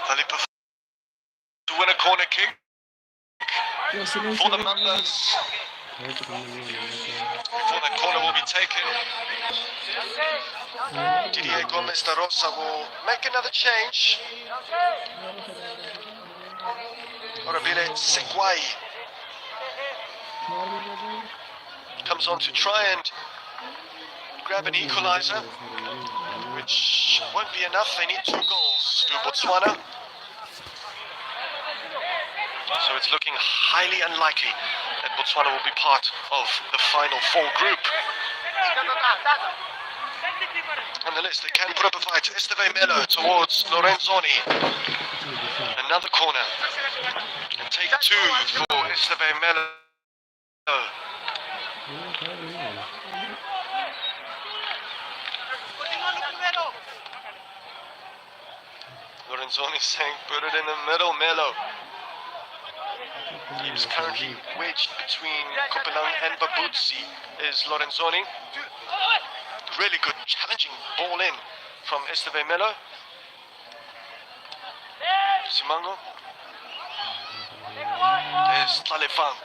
Felipe to win a corner kick for the Mambas. For the corner will be taken. Didier Gomez da Rosa will make another change. Orabile Sekwai comes on to try and grab an equalizer, which won't be enough. They need 2 goals to Botswana. So it's looking highly unlikely that Botswana will be part of the final 4 group. Nonetheless, they can put up a fight. Esteve Melo towards Lorenzoni. Another corner. And take 2 for Esteve Melo. Lorenzoni saying, put it in the middle, Melo. He is currently wedged between Kopelang and Babutsi is Lorenzoni. Really good, challenging ball in from Esteve Melo. Simango. There's Tlalefang.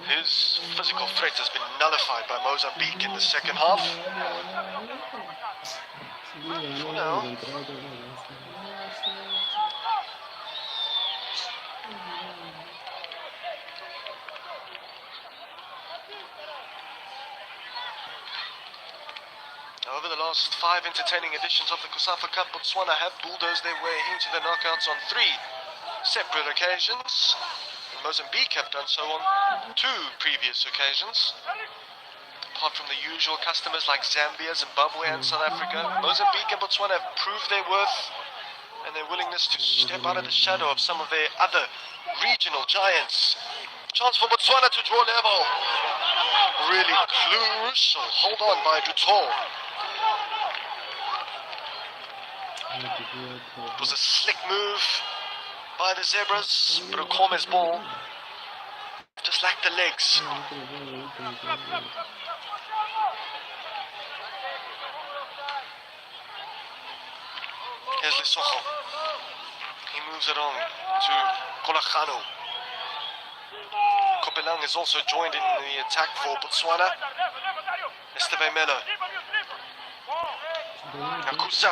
His physical threat has been nullified by Mozambique in the second half. For now. Over the last 5 entertaining editions of the COSAFA Cup, Botswana have bulldozed their way into the knockouts on 3 separate occasions. Mozambique have done so on 2 previous occasions. Apart from the usual customers like Zambia, Zimbabwe and South Africa, Mozambique and Botswana have proved their worth and their willingness to step out of the shadow of some of their other regional giants. Chance for Botswana to draw level. Really crucial. Hold on by Dutor. It was a slick move by the Zebras, but Ukome's ball just lacked the legs. Here's Lesotho. He moves it on to Kolachano. Kopelang is also joined in the attack for Botswana. Esteve Melo. Nakusa.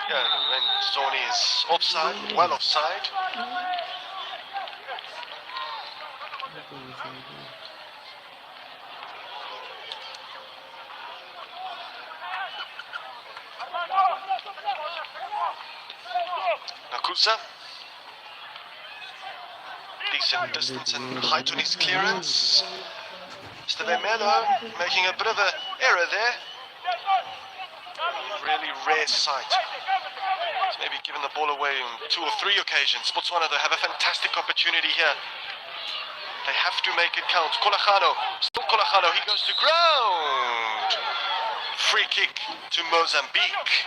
Yeah, Lorenzoni is offside, well offside. Nakusa. Decent distance and height on his clearance. Esteve Melo making a bit of an error there. Really rare sight. He's maybe given the ball away on 2 or 3 occasions. Botswana, they have a fantastic opportunity here. They have to make it count. Kolachano, still Kolachano, he goes to ground. Free kick to Mozambique.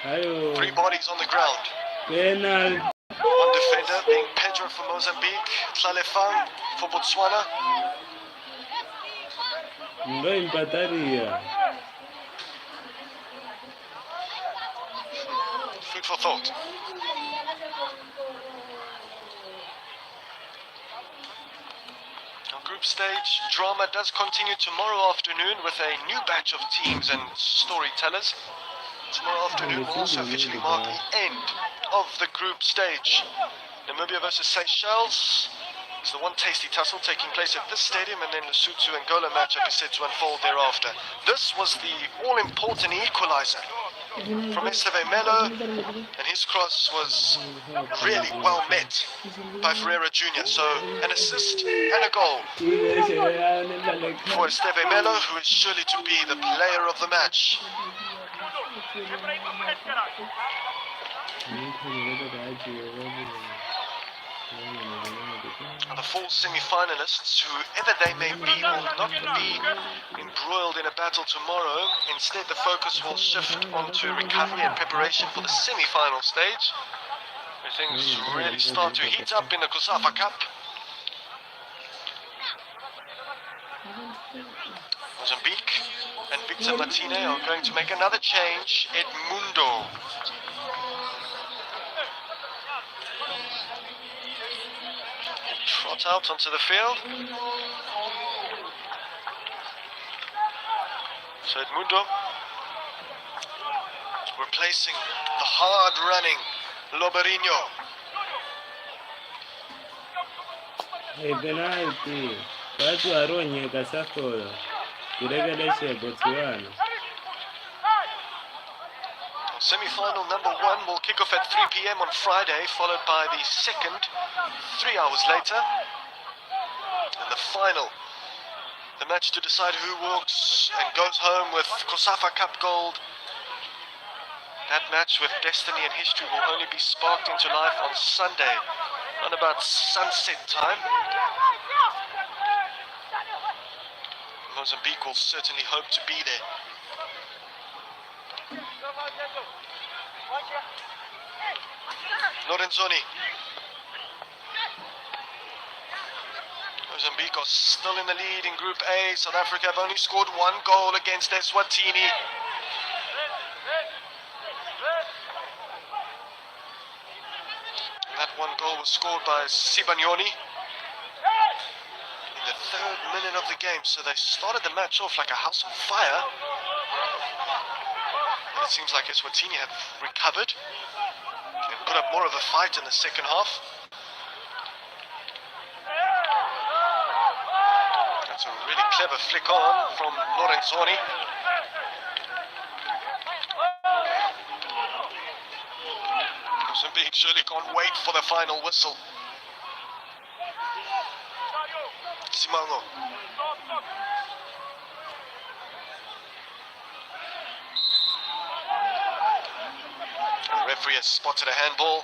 3 bodies on the ground. One defender being Pedro for Mozambique, Tlalefang for Botswana. Food for thought. Our group stage drama does continue tomorrow afternoon with a new batch of teams and storytellers. Tomorrow afternoon will also officially mark the end of the group stage. Namibia versus Seychelles is the one tasty tussle taking place at this stadium, and then the Lesotho-Angola matchup is set to unfold thereafter. This was the all-important equalizer from Esteve Melo, and his cross was really well met by Ferreira Jr. So an assist and a goal for Esteve Melo, who is surely to be the player of the match. The four semi-finalists, whoever they may be, will not be embroiled in a battle tomorrow. Instead, the focus will shift onto recovery and preparation for the semi-final stage, where things really start to heat up in the COSAFA Cup. Mozambique and Victor Martine are going to make another change. Edmundo. Trot out onto the field. So Edmundo replacing the hard-running Loberinho. Penalty. Watu waronye COSAFA kuregeleshe Botswana. Semi-final number 1 will kick off at 3 p.m. on Friday, followed by the second 3 hours later. And the final, the match to decide who walks and goes home with COSAFA Cup gold. That match with destiny and history will only be sparked into life on Sunday, around about sunset time. Mozambique will certainly hope to be there. Lorenzoni. Mozambique are still in the lead in Group A. South Africa have only scored 1 goal against Eswatini. That 1 goal was scored by Sibanyoni in the 3rd minute of the game. So they started the match off like a house on fire. It seems like Eswatini have recovered and put up more of a fight in the second half. That's a really clever flick on from Lorenzoni. Mozambique surely can't wait for the final whistle. Simango. The referee has spotted a handball.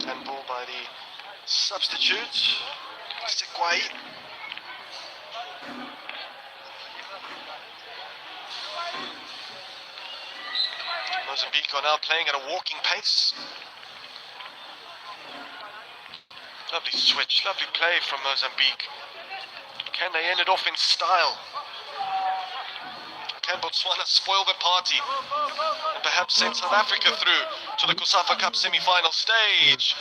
Handball by the substitute, Sekwai. Mozambique are now playing at a walking pace. Lovely switch, lovely play from Mozambique. Can they end it off in style? Can Botswana spoil the party and perhaps send South Africa through to the COSAFA Cup semi-final stage?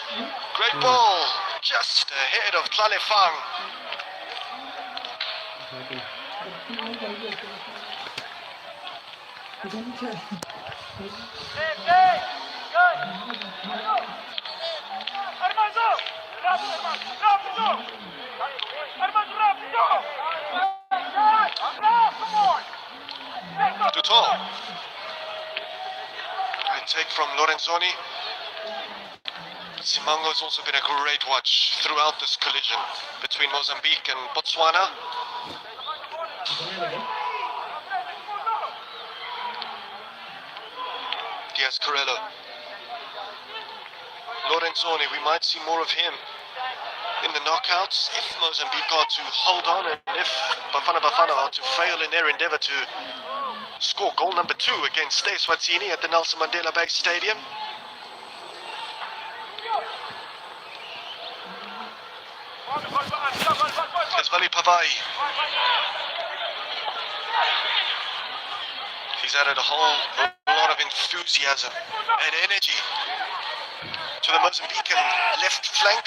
Great ball, just ahead of Tlalefang. Duto. Great take from Lorenzoni. Simango has also been a great watch throughout this collision between Mozambique and Botswana. Diaz Corello. Lorenzoni, we might see more of him in the knockouts if Mozambique are to hold on and if Bafana Bafana are to fail in their endeavour to score goal number 2 against Eswatini at the Nelson Mandela Bay Stadium. There's Vali Pavai. He's added a whole lot of enthusiasm and energy to the Mozambican left flank.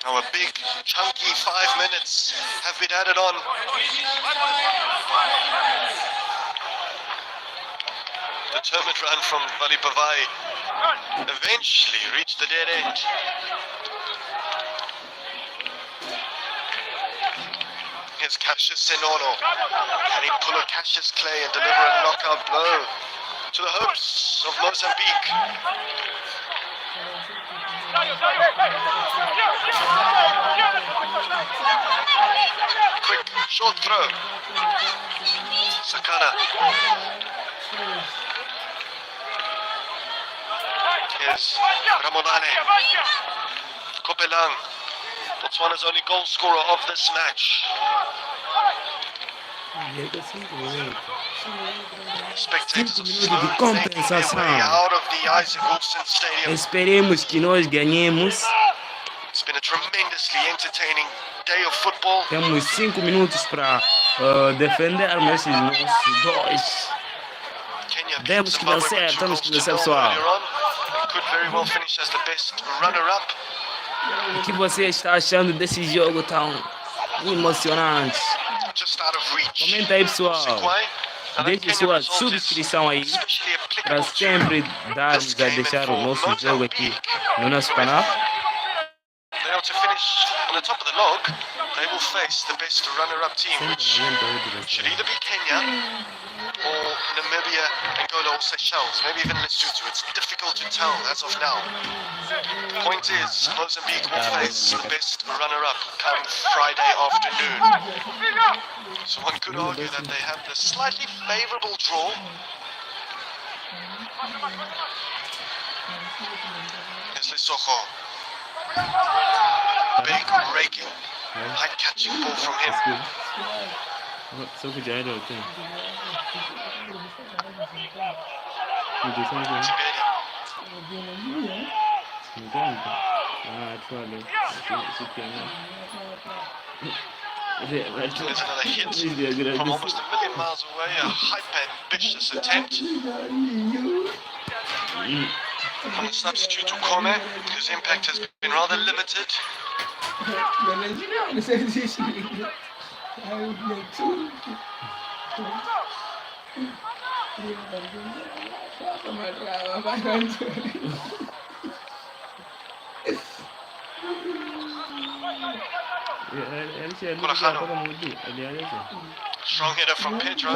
Now a big, chunky 5 minutes have been added on. Determined run from Vali Pavai eventually reached the dead end. Here's Cassius Senono. Can he pull a Cassius Clay and deliver a knockout blow to the hopes of Mozambique? Quick, short throw. Sakana. Here's Ramonane. Kopelang. Botswana's only goal scorer of this match. Spectators are slowly making their way out of the AZa-Tutoriais Stadium. Esperemos que nós ganhemos. It's been a tremendously entertaining day of football. Temos 5 minutos para defendermos esses nossos dois. Kenya beat Temos que Zimbabwe vencer, with 2 temos goals que to vencer, 0 pessoal. earlier on. And could very well finish as the best runner-up. O que você está achando desse jogo tão emocionante? Just out of reach. Comenta aí, pessoal. Sikwai. Now that Deixe Kenya sua result is subscrição aí especially para applicable sempre to darmos this a game and deixar for o nosso jogo aqui Mozambique. no nosso canal. They are to finish on the top of the log. They will face the best runner-up team, which should either be Kenya or Namibia, Angola or Seychelles, maybe even Lesotho. It's difficult to tell as of now. Point is, Mozambique will face the best runner-up come Friday afternoon. So one could argue that they have the slightly favourable draw. Here's Lesotho. Big raking, high catching ball from him. Só que já era o tempo. There's another hit from almost a million miles away, a hyper ambitious attempt from the substitute Ukome, whose impact has been rather limited. Strong hitter from Pedro.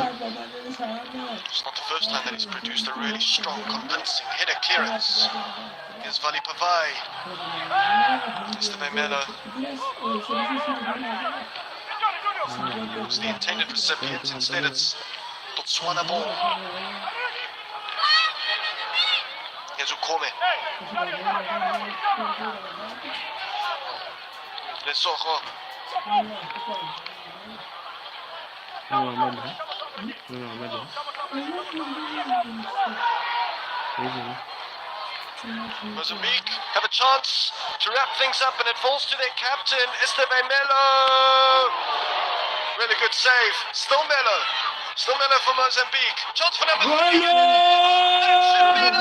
It's not the first time that he's produced a really strong, convincing header clearance. Here's Vali Pavai. Mr. Melo. It's the intended recipient. Instead, it's Botswana ball. Here's Ukome. Lesotho. Mozambique have a chance to wrap things up, and it falls to their captain, Melo. Really good save. Still Melo for Mozambique. Chance for number 3. That should be it.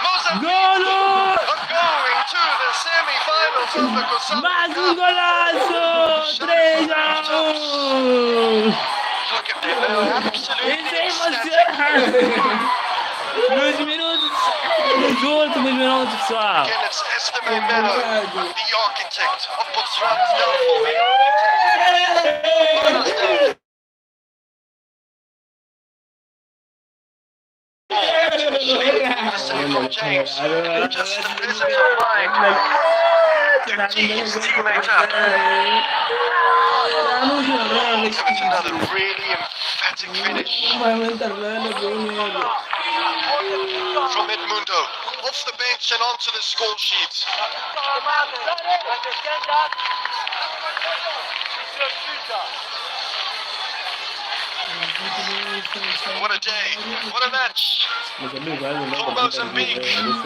Mozambique are going to the semi-finals of the COSAFA Mais Cup. golaço! 3-1! Look at them, they're absolutely Isso é ecstatic. emocionante! Nos minutos, nos últimos minutos, pessoal. Again, it's Melo, the architect of Botswana's downfall. From James, just the presence of mind to tee his teammate up. And it's another really emphatic finish from Edmundo, off the bench and onto the score sheet. What a day, what a match. For Mozambique, they'll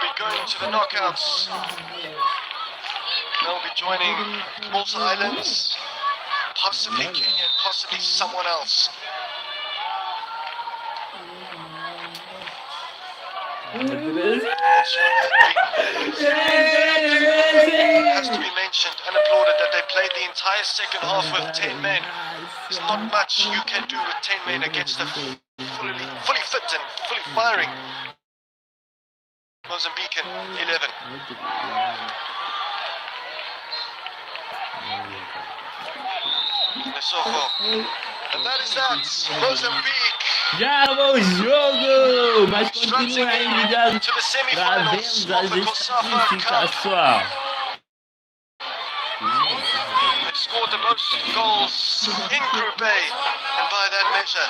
be going to the knockouts. They'll be joining Malta Islands, possibly Kenya, and possibly someone else. It has to be mentioned and applauded that they played the entire second half with 10 men. There's not much you can do with 10 men against a fully fit and fully firing Mozambican 11. Lesotho And that is that. Mozambique Já acabou o jogo, mas advancing continua aí ligado to the para semi-finals vermos of as the COSAFA estatísticas, Cup. pessoal. They've scored the most goals in Group A, and by that measure,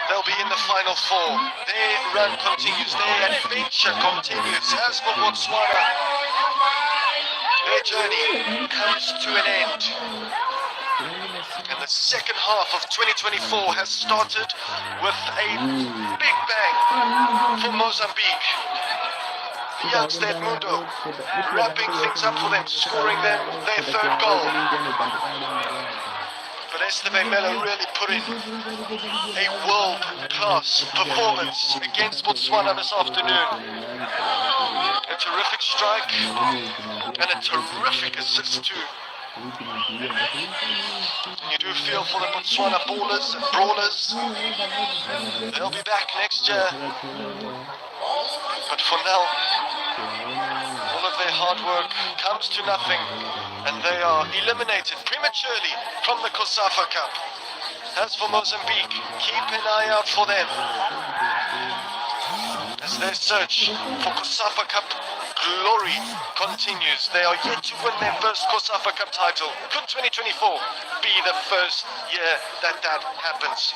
they'll be in the final four. Their run continues, their adventure continues. As for Botswana, their journey comes to an end. And the second half of 2024 has started with a big bang for Mozambique. The youngster Edmundo wrapping things up for them, scoring them their third goal. But Esteve Melo really put in a world-class performance against Botswana this afternoon. A terrific strike and a terrific assist too. You do feel for the Botswana ballers and brawlers. They'll be back next year. But for now, all of their hard work comes to nothing, and they are eliminated prematurely from the COSAFA Cup. As for Mozambique, keep an eye out for them as their search for COSAFA Cup glory continues. They are yet to win their first COSAFA Cup title. Could 2024 be the first year that happens?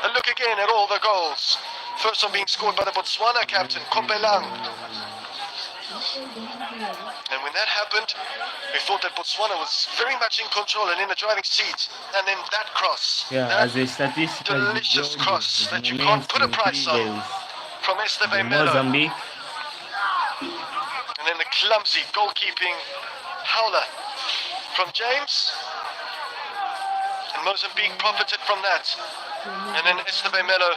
A look again at all the goals. First one being scored by the Botswana captain, Kombelang. And when that happened, we thought that Botswana was very much in control and in the driving seat. And then that cross, that As estatísticas do delicious jogo, cross os that you can't momentos put a price on incríveis from Esteve de Melo. Moçambique. And then the clumsy goalkeeping howler from James. And Mozambique profited from that. And then Esteve Melo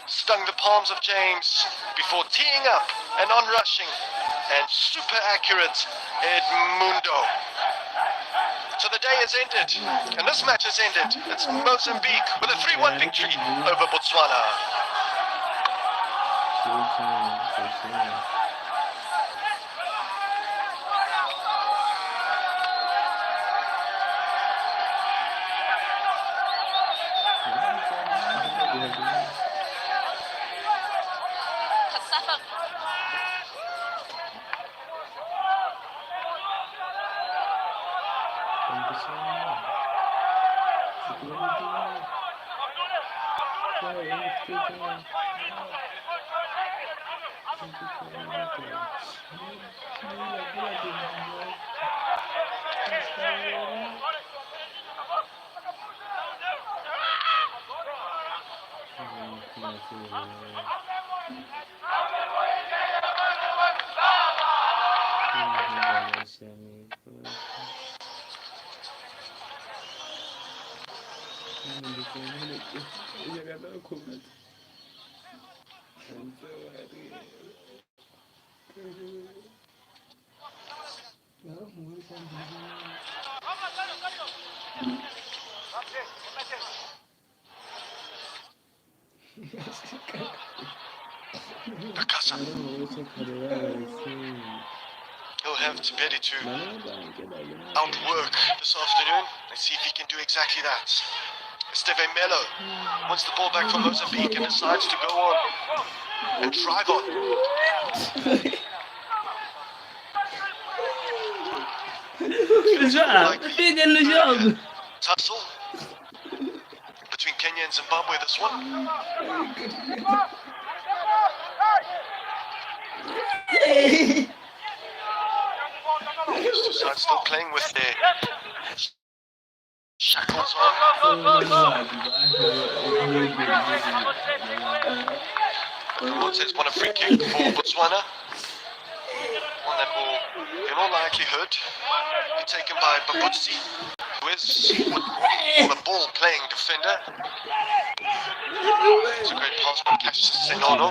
stung the palms of James before teeing up and on-rushing. And super accurate Edmundo. So the day has ended, and this match has ended. It's Mozambique with a 3-1 victory over Botswana. He'll have to bet it to outwork this afternoon and see if he can do exactly that. Esteve Melo wants the ball back from Mozambique and decides to go on and drive on. Fica no jogo. Tussle between Kenya and Zimbabwe, this one. These two sides still playing with their shackles on. Everyone says one a free kick for Botswana. One that will, in all likelihood, be taken by Babutsi, who is a ball-playing defender. It's a great pass from Cassius Senono,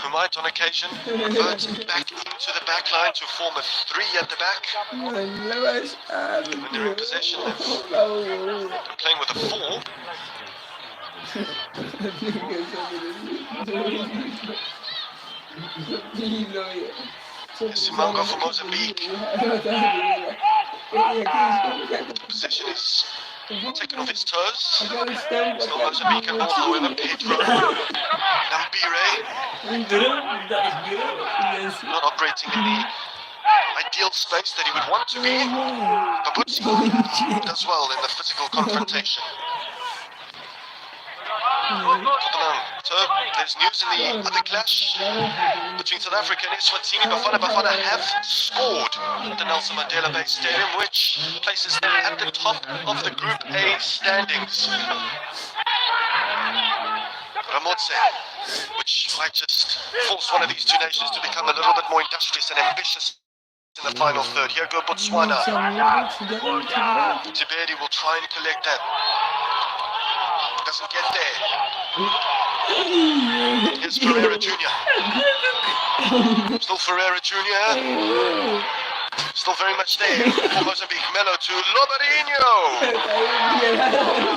who might on occasion revert back into the back line to form a 3 at the back. When they're in possession, they're playing with a 4. Simango for Mozambique. Possession is taken off his toes. Still Mozambican ball, however. Pedro. Nambire. Not operating in the ideal space that he would want to be. Babutsi does well in the physical confrontation. So there's news in the other clash between South Africa and Eswatini. Bafana have scored at the Nelson Mandela Bay Stadium, which places them at the top of the Group A standings. Ramotse, which might just force one of these two nations to become a little bit more industrious and ambitious in the final third. Here go Botswana. Tiberi will try and collect that. Doesn't get there. Here's Ferreira Jr. Still Ferreira Jr. Still very much there for Mozambique. Melo to Lobarinho.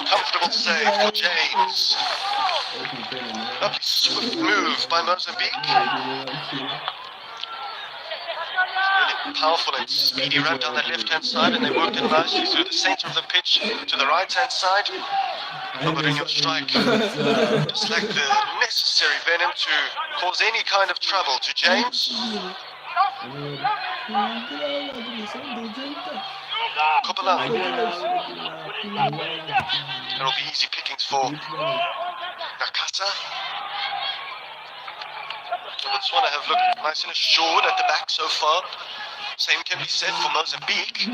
Comfortable save for James. Lovely swift move by Mozambique. Really powerful and speedy run down that left-hand side, and they worked it nicely through the center of the pitch to the right-hand side. Lobarinho strike, just like the necessary venom to cause any kind of trouble to James. Kopala. That'll be easy pickings for Nakata. Botswana have looked nice and assured at the back so far. Same can be said for Mozambique.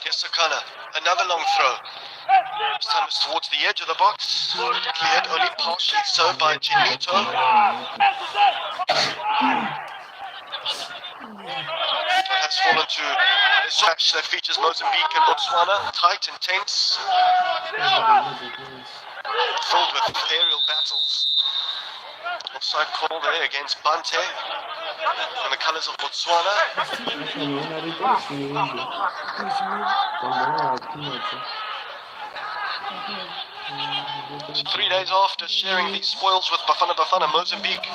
Here's Sakana, another long throw. This time it's towards the edge of the box. Cleared only partially so by Ginito. That has fallen to a match that features Mozambique and Botswana. Tight and tense. Filled with aerial battles. Offside call there against Bante in the colours of Botswana. 3 days after sharing these spoils with Bafana, Mozambique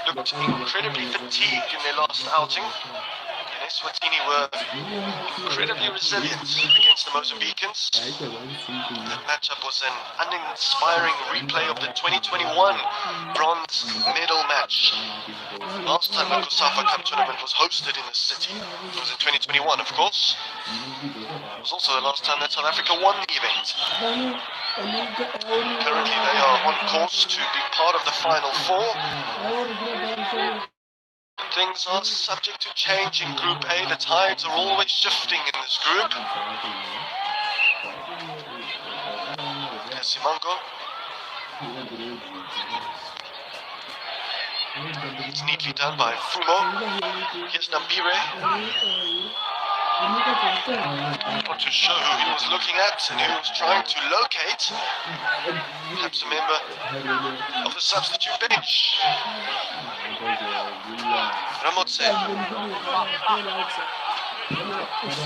looked incredibly fatigued in their last outing. And Eswatini were incredibly resilient against the Mozambicans. That matchup was an uninspiring replay of the 2021 bronze medal match. Last time the COSAFA Cup tournament was hosted in the city. It was in 2021, of course. It was also the last time that South Africa won the event. Currently they are on course to be part of the Final Four. Things are subject to change in Group A. The tides are always shifting in this group. There's Simango. It's neatly done by Fumo. Here's Nambire. Not to show who he was looking at and who he was trying to locate. Perhaps a member of the substitute bench. Ramotse.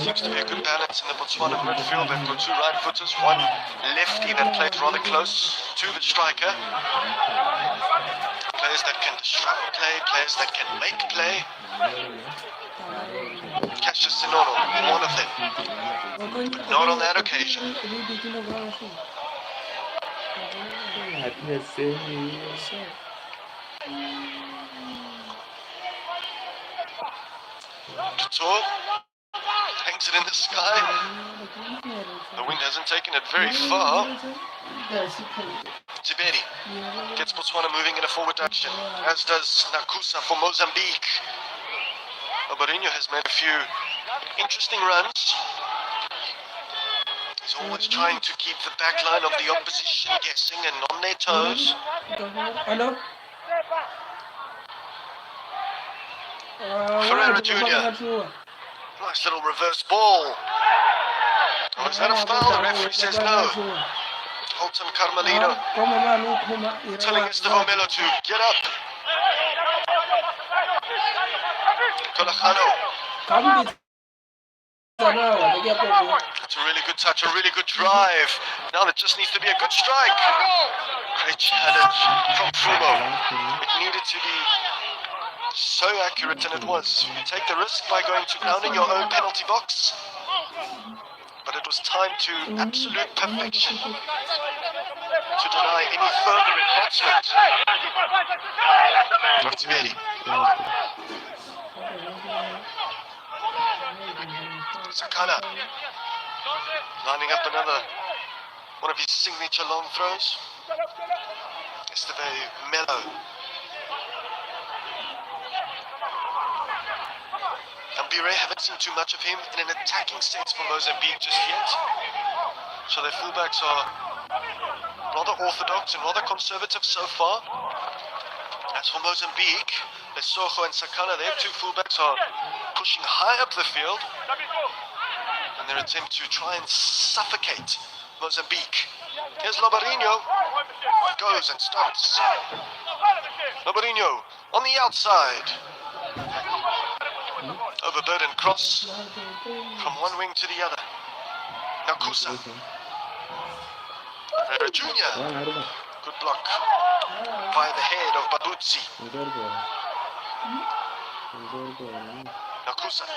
Seems to be a good balance in the Botswana midfield. They've got 2 right-footers, 1 lefty that plays rather close to the striker. Players that can disrupt play, players that can make play. Cassius Sinono, one of them. Not on that occasion. Couture hangs it in the sky. The wind hasn't taken it very far. Tiberi gets Botswana moving in a forward direction, as does Nakusa for Mozambique. Lobarinho has made a few interesting runs. He's always trying to keep the back line of the opposition guessing and on their toes. Ferreira Jr. Nice little reverse ball. Oh, is that a foul? The referee says no. Holton Carmelino telling Estevan Melo to get up. Colajano. It's a really good touch, a really good drive. Now there just needs to be a good strike. Great challenge from Fumo. It needed to be So accurate, and it was. You take the risk by going to ground in your own penalty box, but it was timed to absolute perfection to deny any further enhancement. Martinelli. Sakana lining up another one of his signature long throws. Yesterday, Mello. Ambire haven't seen too much of him in an attacking sense for Mozambique just yet. So their fullbacks are rather orthodox and rather conservative so far. As for Mozambique, Lesotho and Sakana, their two fullbacks are pushing high up the field in their attempt to try and suffocate Mozambique. Here's Lobarinho, goes and stops. Lobarinho on the outside. Overburden cross from one wing to the other. Nakusa. Pereira Jr. Good block by the head of Babutsi. Nakusa.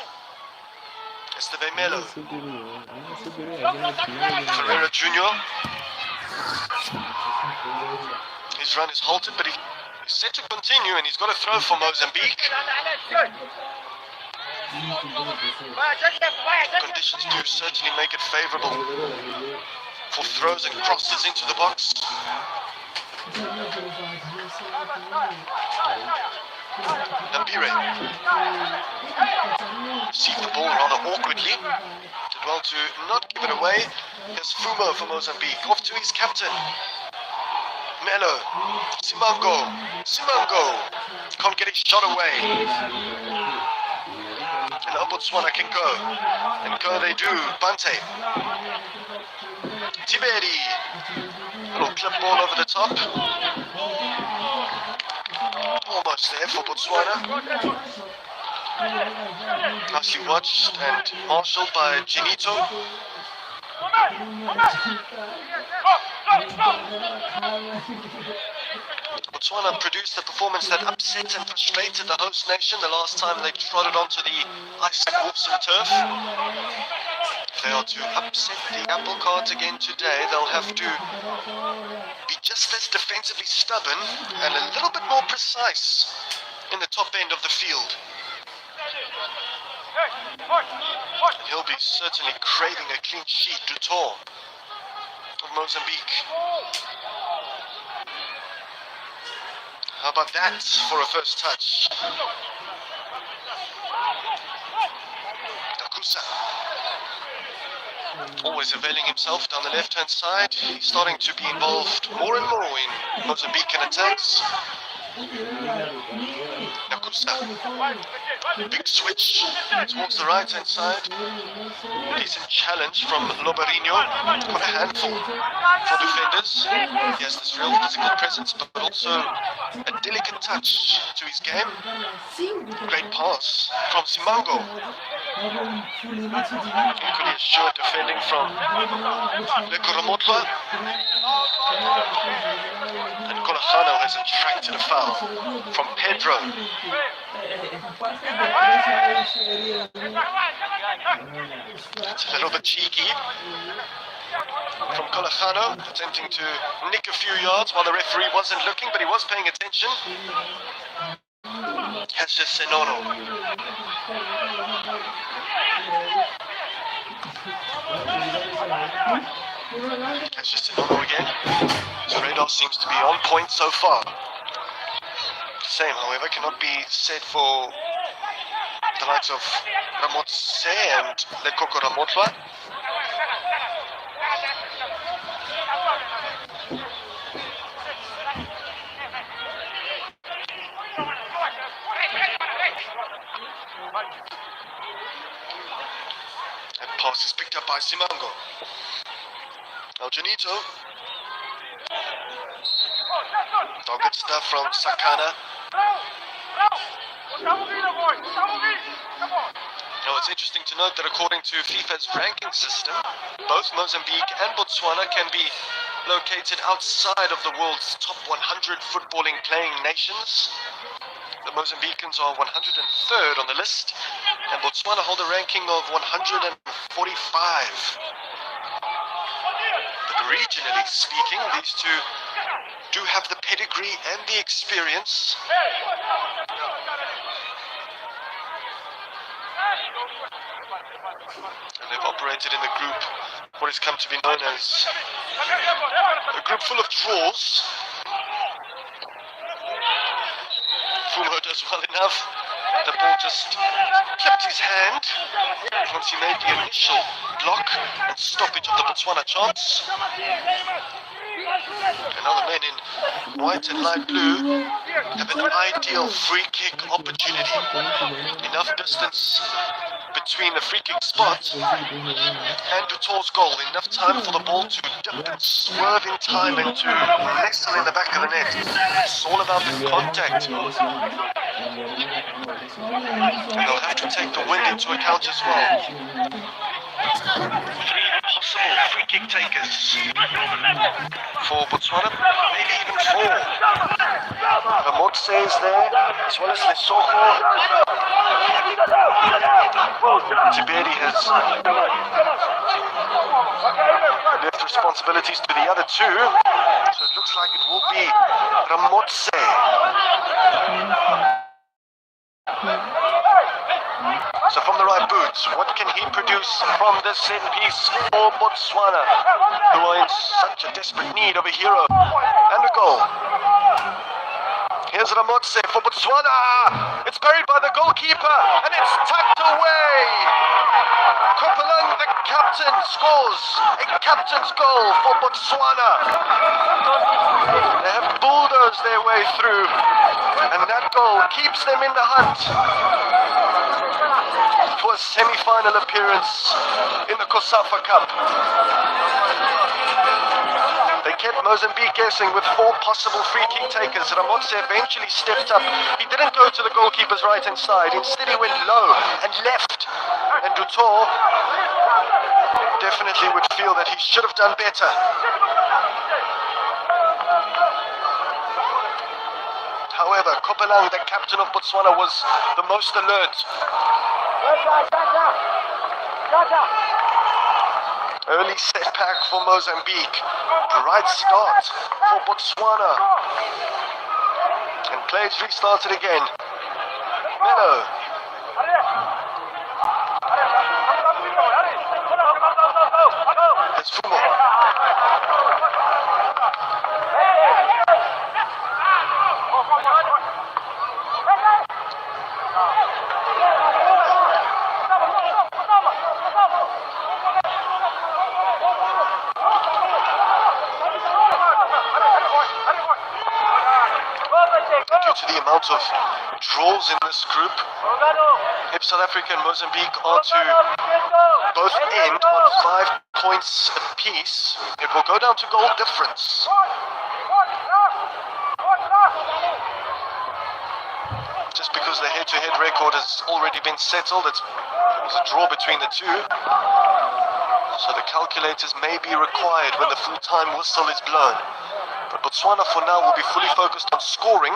Esteve Melo. Pereira Jr. His run is halted, but he's set to continue, and he's got a throw for Mozambique. Conditions do certainly make it favourable for throws and crosses into the box. Nambire received the ball rather awkwardly. Did well to not give it away. Here's Fumo for Mozambique. Off to his captain. Melo. Simango. Can't get his shot away. And now Botswana can go. And go they do. Bante. Tiberi. Little clip ball over the top. Almost there for Botswana. Nicely watched and marshalled by Genito. Botswana produced a performance that upset and frustrated the host nation the last time they trotted onto the ice and Wolfson turf. If they are to upset the apple cart again today, they'll have to be just as defensively stubborn and a little bit more precise in the top end of the field. And he'll be certainly craving a clean sheet, Dutour of Mozambique. How about that for a first touch? Nakusa. Always availing himself down the left-hand side. He's starting to be involved more and more in Mozambican attacks. Nakusa. Big switch towards the right-hand side. Decent challenge from Lobarinho. Quite a handful for defenders. He has this real physical presence, but also a delicate touch to his game. Great pass from Simango. Equally assured defending from Lekoramotla. And Kolahano has attracted a foul from Pedro. It's a little bit cheeky from Kolahano, attempting to nick a few yards while the referee wasn't looking, but he was paying attention. Cassius Senono. Cassius Senono again. His radar seems to be on point so far. Same, however, cannot be said for the likes of Ramotse and Lekoko Ramotla. That pass is picked up by Simango. Now Janito. Dogged stuff from Sakana. Now it's interesting to note that according to FIFA's ranking system, both Mozambique and Botswana can be located outside of the world's top 100 footballing playing nations. The Mozambicans are 103rd on the list, and Botswana hold a ranking of 145. But regionally speaking, these two do have the pedigree and the experience. And they've operated in the group, what has come to be known as a group full of draws. Fumo does well enough. The ball just kept his hand once he made the initial block and stoppage of the Botswana chance. And now the men in white and light blue have an ideal free kick opportunity. Enough distance between the free kick spot and Dutor's goal. Enough time for the ball to dip and swerve in time and to nestle in the back of the net. It's all about the contact. And they'll have to take the wind into account as well. 3 possible free kick takers for Botswana, maybe even 4. Ramotse is there, as well as Lesotho. Tiberi has left responsibilities to the other 2, so it looks like it will be Ramotse. So from the right boot, what can he produce from this set piece for Botswana, who are in such a desperate need of a hero and a goal? Here's Ramotse for Botswana. It's buried by the goalkeeper and it's tucked away. Kopalang, the captain, scores a captain's goal for Botswana. They have bulldozed their way through, and that goal keeps them in the hunt for a semi-final appearance in the COSAFA Cup. They kept Mozambique guessing with 4 possible free kick takers. Ramotse eventually stepped up. He didn't go to the goalkeeper's right hand side. Instead he went low and left. And Dutor definitely would feel that he should have done better. However, Kopalang, the captain of Botswana, was the most alert. Early setback for Mozambique. Bright start for Botswana. And plays restarted again. Melo. There's Fumo. Due to the amount of draws in this group, if South Africa and Mozambique are to both end on 5 points apiece, it will go down to goal difference. Just because the head-to-head record has already been settled, it was a draw between the 2. So the calculators may be required when the full-time whistle is blown. But Botswana for now will be fully focused on scoring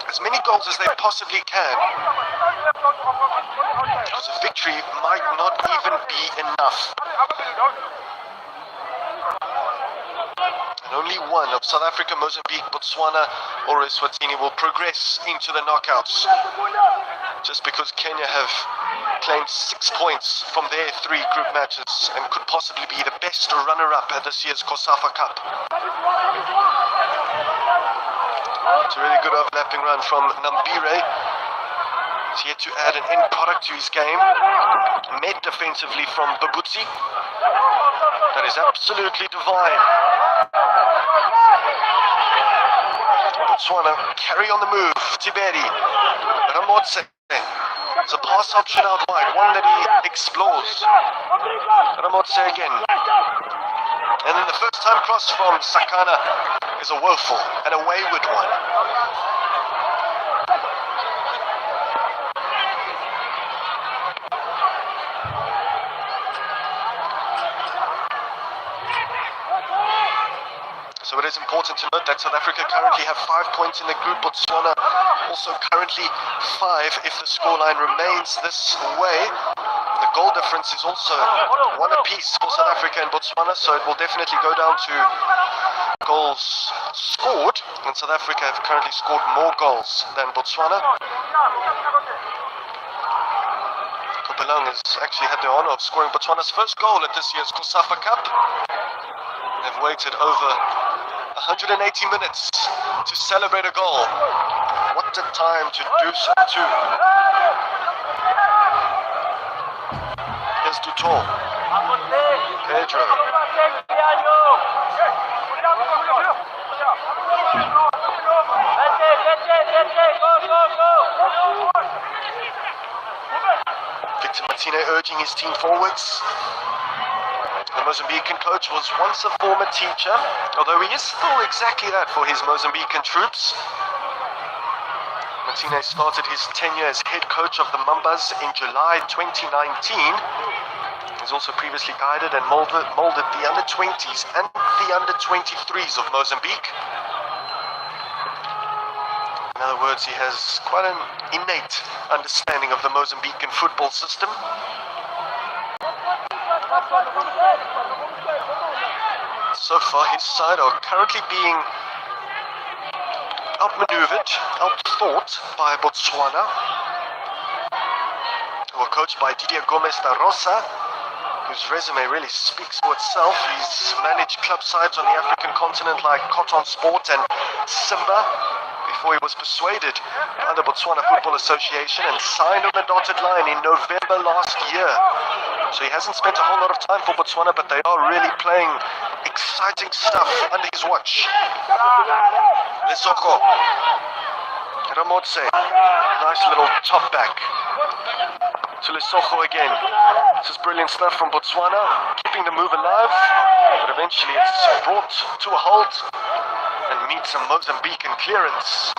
as many goals as they possibly can, because a victory might not even be enough. And only one of South Africa, Mozambique, Botswana or Eswatini will progress into the knockouts, just because Kenya have claimed 6 points from their 3 group matches and could possibly be the best runner-up at this year's COSAFA Cup. It's a really good overlapping run from Nambire. He's yet to add an end product to his game. Met defensively from Babutsi. That is absolutely divine. Botswana carry on the move. Tiberi. Ramotse. There's a pass option out wide, one that he explores. Ramotse again. And then the first time cross from Sakana is a woeful and a wayward one. So it always important to note that South Africa currently have 5 points in the group. Botswana also currently 5 if the scoreline remains this way. The goal difference is also 1 apiece for South Africa and Botswana, so it will definitely go down to goals scored, and South Africa have currently scored more goals than Botswana. Kopelang has actually had the honor of scoring Botswana's first goal at this year's COSAFA Cup. They've waited over 180 minutes to celebrate a goal. What a time to do so too. Here's Dutor. Pedro. Victor Martine urging his team forwards. The Mozambican coach was once a former teacher, although he is still exactly that for his Mozambican troops. Martine started his tenure as head coach of the Mambas in July 2019. He's also previously guided and molded the under-20s and the under-23s of Mozambique. In other words, he has quite an innate understanding of the Mozambican football system. So far, his side are currently being outmaneuvered, outthought by Botswana, who are coached by Didier Gomes da Rosa, whose resume really speaks for itself. He's managed club sides on the African continent like Cotton Sport and Simba before he was persuaded by the Botswana Football Association and signed on the dotted line in November last year. So he hasn't spent a whole lot of time for Botswana, but they are really playing exciting stuff under his watch. Lesoko. Ramotse. Nice little top back. To Lesoko again. This is brilliant stuff from Botswana, keeping the move alive, but eventually it's brought to a halt and meets a Mozambican clearance.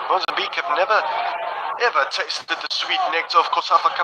Mozambique have never ever tasted the sweet nectar of COSAFA Cup